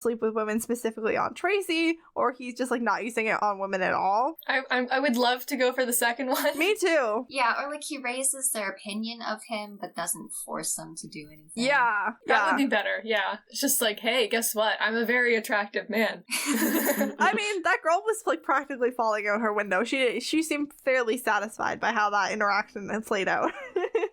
sleep with women specifically on Tracy, or he's just like not using it on women at all. I would love to go for the second one. Me too. Yeah, or like he raises their opinion of him, but doesn't force them to do anything. Yeah. That would be better, yeah. It's just like, hey, guess what? I'm a very attractive man. I mean, that girl was like practically falling out her window. She seemed fairly satisfied by how that interaction had played out.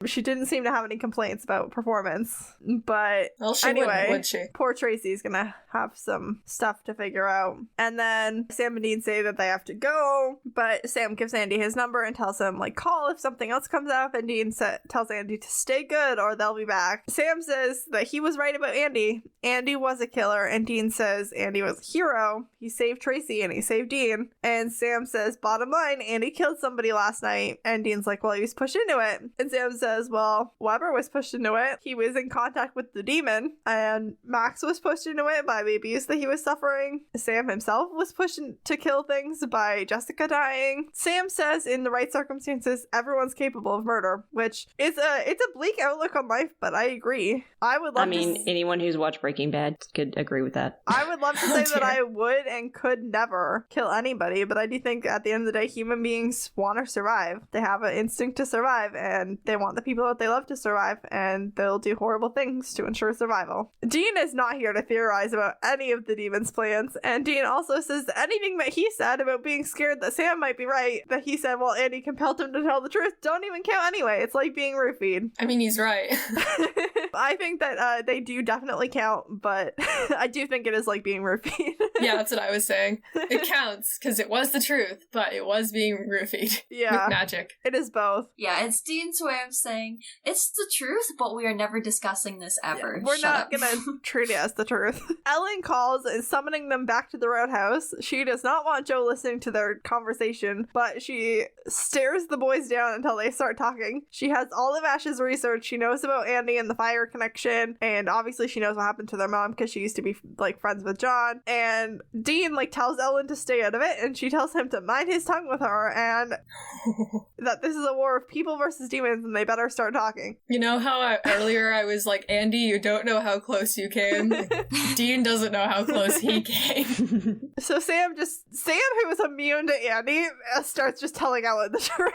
She didn't seem to have any complaints about performance. But well, she anyway, wouldn't, would she? Poor Tracy's gonna have some stuff to figure out. And then Sam and Dean say that they have to go, but Sam gives Andy his number and tells him, like, call if something else comes up, and Dean tells Andy to stay good or they'll be back. Sam says that he was right about Andy. Andy was a killer, and Dean says Andy was a hero. He saved Tracy and he saved Dean. And Sam says, bottom line, Andy killed somebody last night. And Dean's like, well, he was pushed into it. And Sam says, well, Weber was pushed into it. He was in contact with the demon, and Max was pushed into it by the abuse that he was suffering. Sam himself was pushed to kill things by Jessica dying. Sam says in the right circumstances, everyone's capable of murder, which is it's a bleak outlook on life, but I agree. I would love anyone who's watched Breaking Bad could agree with that. I would love to say that I would and could never kill anybody, but I do think at the end of the day, human beings want to survive. They have an instinct to survive, and they want the people that they love to survive, and they'll do horrible things to ensure survival. Dean is not here to theorize about any of the demon's plans, and Dean also says that anything that he said about being scared that Sam might be right, that he said, well, Andy compelled him to tell the truth, don't even count anyway. It's like being roofied. I mean, he's right. I think that they do definitely count, but I do think it is like being roofied. Yeah, that's what I was saying. It counts, because it was the truth, but it was being roofied. Yeah. With magic. It is both. Yeah, it's Dean's way of saying, it's the truth, but we are never discussing this ever. Yeah, we're not gonna treat it as the truth. Ellen calls and summoning them back to the roadhouse. She does not want Joe listening to their conversation, but she stares the boys down until they start talking. She has all of Ash's research. She knows about Andy and the fire connection, and obviously she knows what happened to their mom because she used to be like friends with John. And Dean like tells Ellen to stay out of it, and she tells him to mind his tongue with her, and that this is a war of people versus demons, and they better start talking. You know how earlier I was like, Andy, you don't know how close you came. Dean doesn't know how close he came. So Sam, who is immune to Andy, starts just telling Ellen the truth.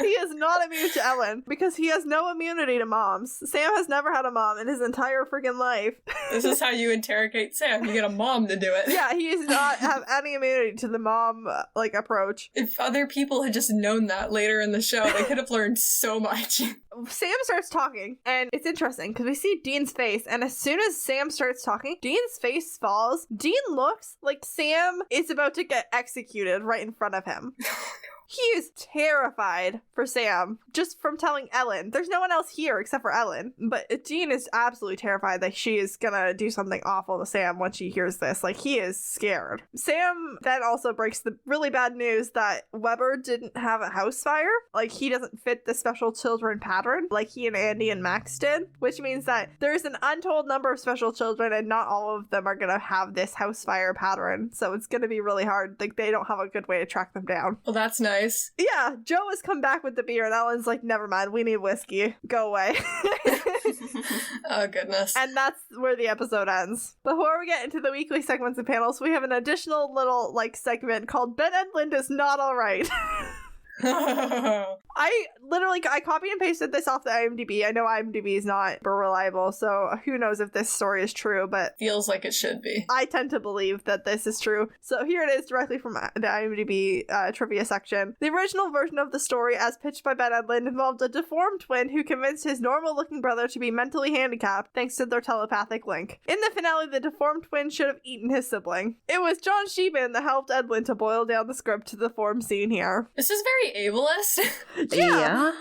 He is not immune to Ellen because he has no immunity to moms. Sam has never had a mom in his entire freaking life. This is how you interrogate Sam. You get a mom to do it. Yeah, he does not have any immunity to the mom approach. If other people had just known that later in the show, they could have learned so much. Sam starts talking, and it's interesting because we see Dean's face, and as soon as Sam starts talking, Dean's face falls. Dean looks like Sam is about to get executed right in front of him. He is terrified for Sam just from telling Ellen. There's no one else here except for Ellen. But Dean is absolutely terrified that she is gonna do something awful to Sam when she hears this. Like, he is scared. Sam then also breaks the really bad news that Weber didn't have a house fire. Like, he doesn't fit the special children pattern like he and Andy and Max did, which means that there's an untold number of special children and not all of them are gonna have this house fire pattern. So it's gonna be really hard. Like, they don't have a good way to track them down. Well, that's nice. Yeah, Joe has come back with the beer, and Ellen's like, never mind, we need whiskey. Go away. Oh, goodness. And that's where the episode ends. Before we get into the weekly segments and panels, we have an additional little, segment called Ben Edlund is Not Alright. I copy and pasted this off the IMDb. I know IMDb is not super reliable, so who knows if this story is true, but feels like it should be. I tend to believe that this is true. So here it is directly from the IMDb trivia section. The original version of the story, as pitched by Ben Edlund, involved a deformed twin who convinced his normal-looking brother to be mentally handicapped thanks to their telepathic link. In the finale, the deformed twin should have eaten his sibling. It was John Sheehan that helped Edlund to boil down the script to the form seen here. This is very ableist. Yeah.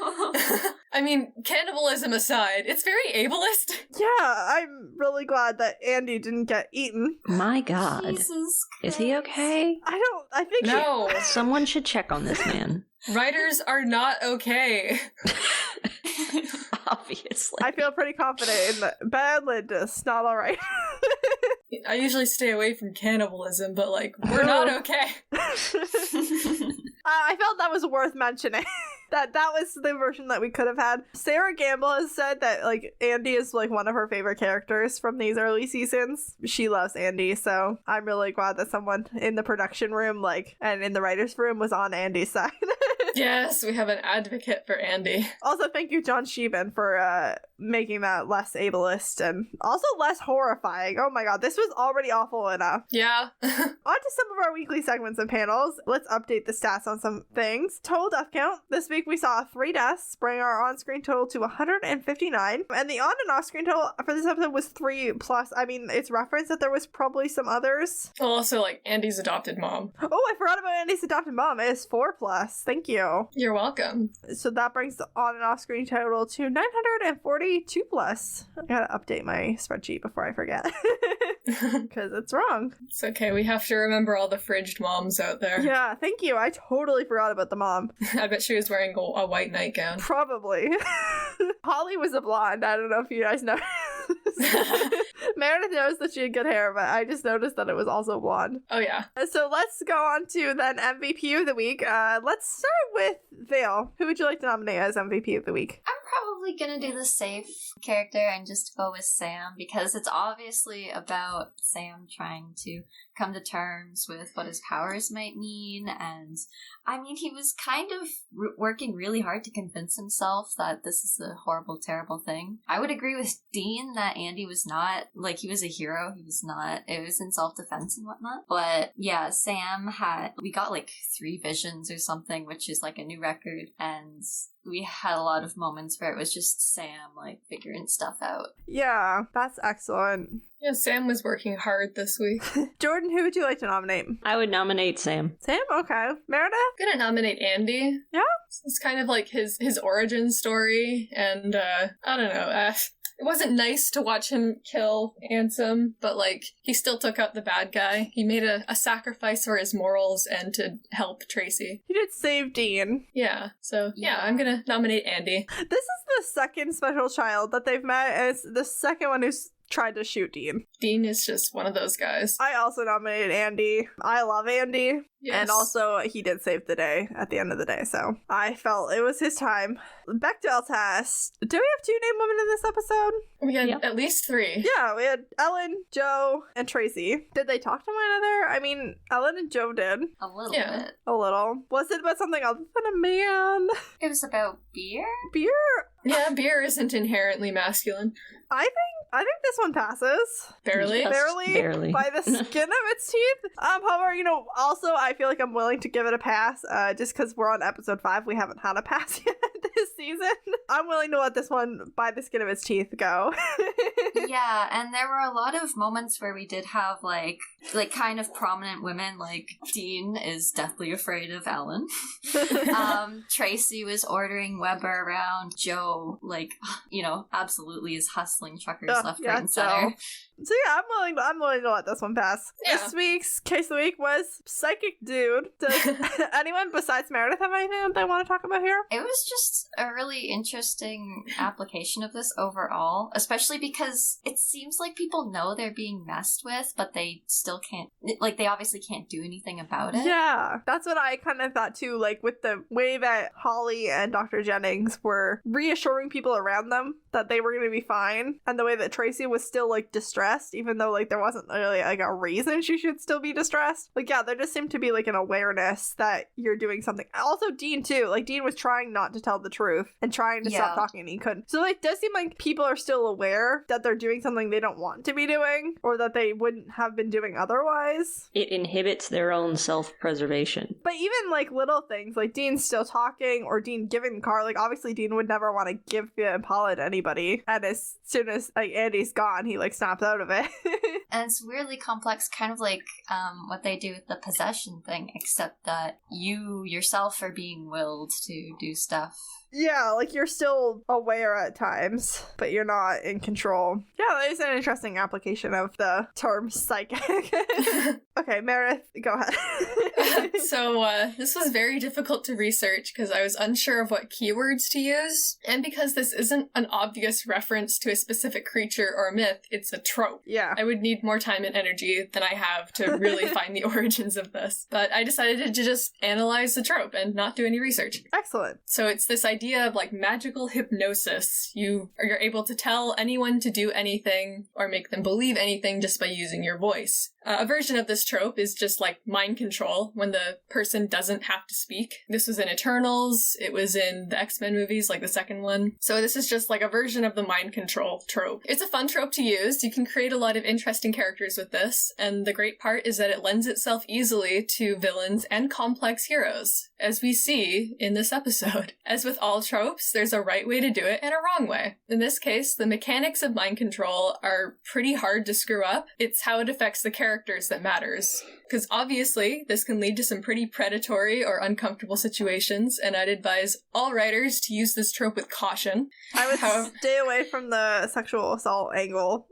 I mean, cannibalism aside, it's very ableist. Yeah, I'm really glad that Andy didn't get eaten. My God. Jesus Is he okay? I think no. Someone should check on this man. Writers are not okay. Obviously. I feel pretty confident in that. Ben Edlund is not alright. I usually stay away from cannibalism, but, we're not okay. I felt that was worth mentioning. that was the version that we could have had. Sarah Gamble has said that like Andy is like one of her favorite characters from these early seasons. She loves Andy, so I'm really glad that someone in the production room like and in the writers room was on Andy's side. Yes, we have an advocate for Andy. Also, thank you, John Sheehan, for making that less ableist and also less horrifying. Oh my god, this was already awful enough. Yeah. On to some of our weekly segments and panels. Let's update the stats on some things. Total death count. This week we saw 3 deaths, bringing our on-screen total to 159. And the on and off-screen total for this episode was 3 plus. I mean, it's referenced that there was probably some others. Well, also, like, Andy's adopted mom. Oh, I forgot about Andy's adopted mom. It is 4 plus. Thank you. You're welcome. So that brings the on and off-screen total to 942 plus. I gotta update my spreadsheet before I forget. Because it's wrong. It's okay, we have to remember all the fridged moms out there. Yeah, thank you. I totally forgot about the mom. I bet she was wearing a white nightgown. Probably. Holly was a blonde. I don't know if you guys know. Meredith knows that she had good hair, but I just noticed that it was also blonde. Oh yeah. So let's go on to then MVP of the week. Let's start with Vail. Who would you like to nominate as MVP of the week? I'm probably gonna do the safe character and just go with Sam, because it's obviously about Sam trying to come to terms with what his powers might mean, and I mean, he was kind of working really hard to convince himself that this is a horrible, terrible thing. I would agree with Dean that Andy was not, like, he was a hero. He was not, it was in self-defense and whatnot. But yeah, Sam we got like 3 visions or something, which is like a new record, and we had a lot of moments where it was just Sam, like, figuring stuff out. Yeah, that's excellent. Yeah, Sam was working hard this week. Jordan, who would you like to nominate? I would nominate Sam. Sam? Okay. Meredith? I'm gonna nominate Andy. Yeah? It's kind of like his origin story, and I don't know, it wasn't nice to watch him kill Ansem, but like, he still took out the bad guy. He made a sacrifice for his morals and to help Tracy. He did save Dean. Yeah, so yeah, I'm gonna nominate Andy. This is the second special child that they've met, and it's the second one who's tried to shoot Dean. Dean is just one of those guys. I also nominated Andy. I love Andy. Yes. And also, he did save the day at the end of the day, so I felt it was his time. Bechdel test. Do we have 2 named women in this episode? We had Yep. at least 3. Yeah, we had Ellen, Joe, and Tracy. Did they talk to one another? I mean, Ellen and Joe did. A little Yeah. bit. A little. Was it about something other than a man? It was about beer? Beer? Yeah, beer isn't inherently masculine. I think this one passes. Barely. Just barely. By the skin of its teeth. However, also I feel like I'm willing to give it a pass, just because we're on episode 5. We haven't had a pass yet this season. I'm willing to let this one by the skin of its teeth go. Yeah, and there were a lot of moments where we did have like kind of prominent women, like Dean is deathly afraid of Ellen. Tracy was ordering Weber around. Joe, absolutely is hustling truckers left, right, and center. Joe. So yeah, I'm willing to let this one pass. Yeah. This week's case of the week was Psychic Dude. Does anyone besides Meredith have anything that they want to talk about here? It was just a really interesting application of this overall, especially because it seems like people know they're being messed with, but they still can't, they obviously can't do anything about it. Yeah, that's what I kind of thought too, like with the way that Holly and Dr. Jennings were reassuring people around them that they were going to be fine, and the way that Tracy was still like distressed, even though like there wasn't really like a reason she should still be distressed. Like, yeah, there just seemed to be like an awareness that you're doing something. Also Dean too, like Dean was trying not to tell the truth and trying to stop talking, and he couldn't. So like, it does seem like people are still aware that they're doing something they don't want to be doing, or that they wouldn't have been doing otherwise. It inhibits their own self-preservation. But even like little things, like Dean's still talking, or Dean giving the car, like obviously Dean would never want to give the Impala to anybody, and as soon as like Andy's gone, he like snaps out of it. And it's weirdly complex, kind of like what they do with the possession thing, except that you yourself are being willed to do stuff Yeah, like you're still aware at times, but you're not in control. Yeah, that is an interesting application of the term psychic. Okay, Meredith, go ahead. So this was very difficult to research because I was unsure of what keywords to use, and because this isn't an obvious reference to a specific creature or myth, it's a trope. Yeah. I would need more time and energy than I have to really find the origins of this, but I decided to just analyze the trope and not do any research. Excellent. So it's this idea of like magical hypnosis. You're able to tell anyone to do anything or make them believe anything just by using your voice. A version of this trope is just like mind control, when the person doesn't have to speak. This was in Eternals, it was in the X-Men movies, like the second one. So this is just like a version of the mind control trope. It's a fun trope to use. You can create a lot of interesting characters with this, and the great part is that it lends itself easily to villains and complex heroes, as we see in this episode. As with all tropes, there's a right way to do it and a wrong way. In this case, the mechanics of mind control are pretty hard to screw up. It's how it affects the characters that matters. Because obviously, this can lead to some pretty predatory or uncomfortable situations, and I'd advise all writers to use this trope with caution. I would stay away from the sexual assault angle.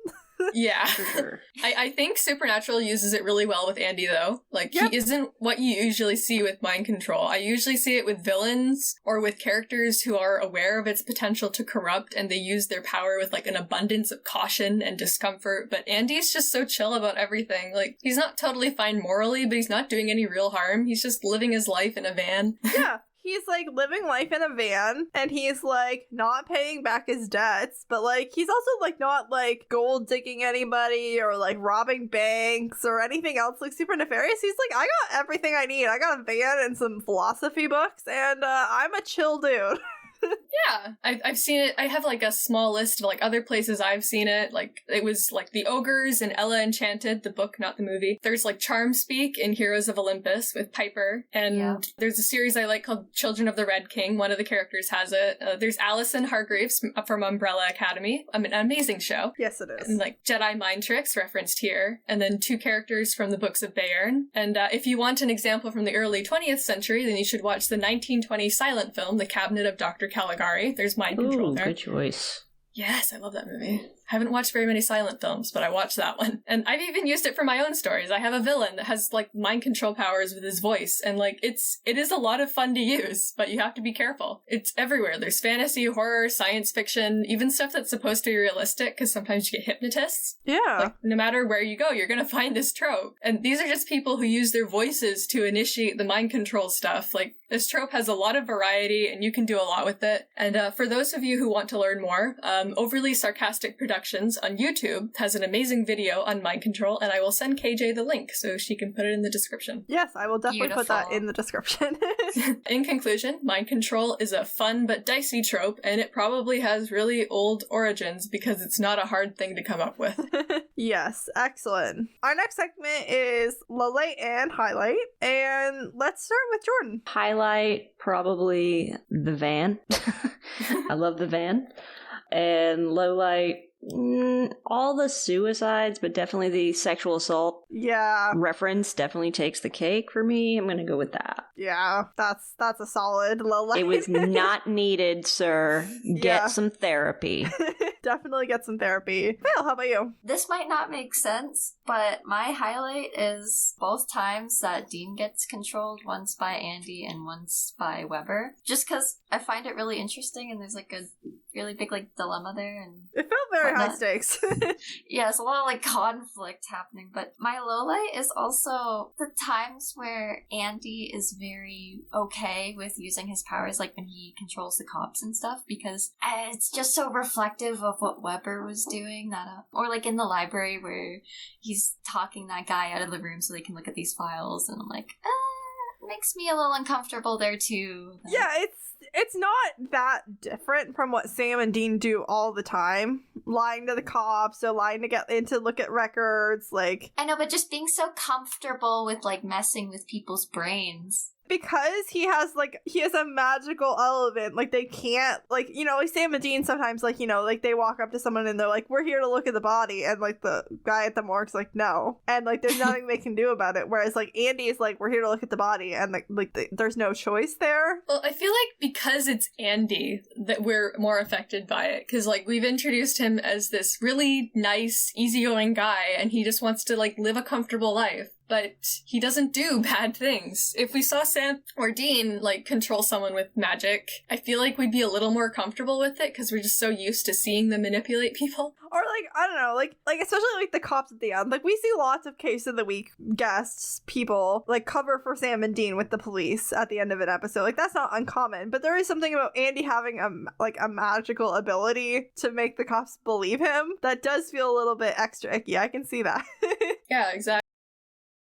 Yeah. For sure. I think Supernatural uses it really well with Andy, though. Like, He isn't what you usually see with mind control. I usually see it with villains or with characters who are aware of its potential to corrupt, and they use their power with, like, an abundance of caution and discomfort. But Andy's just so chill about everything. Like, he's not totally fine morally, but he's not doing any real harm. He's just living his life in a van. Yeah. He's, like, living life in a van, and he's, like, not paying back his debts, but, like, he's also, like, not, like, gold digging anybody or, like, robbing banks or anything else, like, super nefarious. He's like, I got everything I need. I got a van and some philosophy books, and I'm a chill dude. Yeah, I've seen it. I have like a small list of like other places I've seen it. Like it was like The Ogres and Ella Enchanted, the book, not the movie. There's like Charm Speak in Heroes of Olympus with Piper. And there's a series I like called Children of the Red King. One of the characters has it. There's Allison Hargreaves from Umbrella Academy. I mean, an amazing show. Yes, it is. And like Jedi Mind Tricks referenced here. And then 2 characters from the books of Bayern. And if you want an example from the early 20th century, then you should watch the 1920 silent film, The Cabinet of Dr. Caligari. There's mind control there. Good choice. Yes, I love that movie. I haven't watched very many silent films, but I watched that one. And I've even used it for my own stories. I have a villain that has, like, mind control powers with his voice, and, like, it is a lot of fun to use, but you have to be careful. It's everywhere. There's fantasy, horror, science fiction, even stuff that's supposed to be realistic, because sometimes you get hypnotists. Yeah. Like, no matter where you go, you're gonna find this trope. And these are just people who use their voices to initiate the mind control stuff. Like, this trope has a lot of variety, and you can do a lot with it. And for those of you who want to learn more, Overly Sarcastic Productions on YouTube has an amazing video on mind control, and I will send KJ the link so she can put it in the description. Yes, I will definitely put that in the description. In conclusion, mind control is a fun but dicey trope, and it probably has really old origins because it's not a hard thing to come up with. Yes, excellent. Our next segment is Lowlight and Highlight, and let's start with Jordan. Highlight, probably the van. I love the van. And low light, all the suicides, but definitely the sexual assault reference definitely takes the cake for me. I'm gonna go with that. Yeah, that's a solid low light. It was not needed, sir. Get some therapy. Definitely get some therapy. Vail, how about you? This might not make sense, but my highlight is both times that Dean gets controlled, once by Andy and once by Weber. Just because I find it really interesting, and there's like a really big like dilemma there, and it felt very high stakes. Yeah, it's a lot of like conflict happening. But my lowlight is also the times where Andy is very okay with using his powers, like when he controls the cops and stuff, because it's just so reflective of what Weber was doing. Or like in the library where he's talking that guy out of the room so they can look at these files, and I'm like, it makes me a little uncomfortable there too. Yeah, it's not that different from what Sam and Dean do all the time. Lying to the cops or lying to get in to look at records, like... I know, but just being so comfortable with, like, messing with people's brains. because he has a magical element, like they can't, like, you know, like Sam and Dean sometimes, like, you know, like they walk up to someone and they're like, we're here to look at the body, and like the guy at the morgue's like, no, and like there's nothing they can do about it, whereas like Andy is like, we're here to look at the body, and there's no choice there. Well, I feel like because it's Andy that we're more affected by it, because like we've introduced him as this really nice, easygoing guy, and he just wants to like live a comfortable life. But he doesn't do bad things. If we saw Sam or Dean, like, control someone with magic, I feel like we'd be a little more comfortable with it, because we're just so used to seeing them manipulate people. Or, like, I don't know, like especially, like, the cops at the end. Like, we see lots of Case of the Week guests, people, like, cover for Sam and Dean with the police at the end of an episode. Like, that's not uncommon. But there is something about Andy having, a magical ability to make the cops believe him that does feel a little bit extra icky. I can see that. Yeah, exactly.